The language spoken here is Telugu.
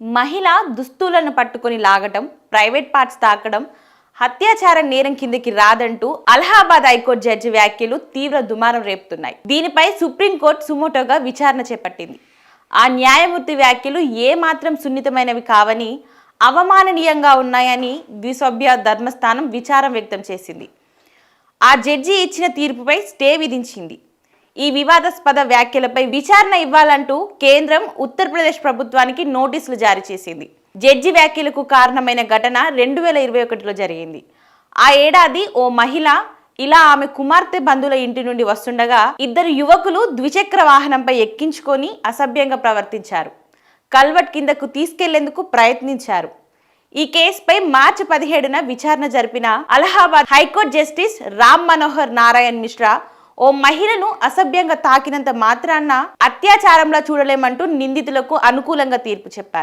మహిళ దుస్తులను పట్టుకొని లాగటం, ప్రైవేట్ పార్ట్స్ తాకడం హత్యాచార నేరం కిందకి రాదంటూ అలహాబాద్ హైకోర్టు జడ్జి వ్యాఖ్యలు తీవ్ర దుమారం రేపుతున్నాయి. దీనిపై సుప్రీంకోర్టు సుమోటోగా విచారణ చేపట్టింది. ఆ న్యాయమూర్తి వ్యాఖ్యలు ఏమాత్రం సున్నితమైనవి కావని, అవమాననీయంగా ఉన్నాయని ద్విసభ్య ధర్మస్థానం విచారం వ్యక్తం చేసింది. ఆ జడ్జి ఇచ్చిన తీర్పుపై స్టే విధించింది. ఈ వివాదాస్పద వ్యాఖ్యలపై విచారణ ఇవ్వాలంటూ కేంద్రం ఉత్తరప్రదేశ్ ప్రభుత్వానికి నోటీసులు జారీ చేసింది. జడ్జి వ్యాఖ్యలకు కారణమైన ఘటన 2021లో జరిగింది. ఆ ఏడాది ఓ మహిళ ఇలా ఆమె కుమార్తె బంధువుల ఇంటి నుండి వస్తుండగా ఇద్దరు యువకులు ద్విచక్ర వాహనంపై ఎక్కించుకొని అసభ్యంగా ప్రవర్తించారు. కల్వర్ట్ కిందకు తీసుకెళ్లేందుకు ప్రయత్నించారు. ఈ కేసుపై మార్చి 17న విచారణ జరిపిన అలహాబాద్ హైకోర్టు జస్టిస్ రామ్ మనోహర్ నారాయణ్ మిశ్రా ఓ మహిళను అసభ్యంగా తాకినంత మాత్రాన అత్యాచారంలా చూడలేమంటూ నిందితులకు అనుకూలంగా తీర్పు చెప్పారు.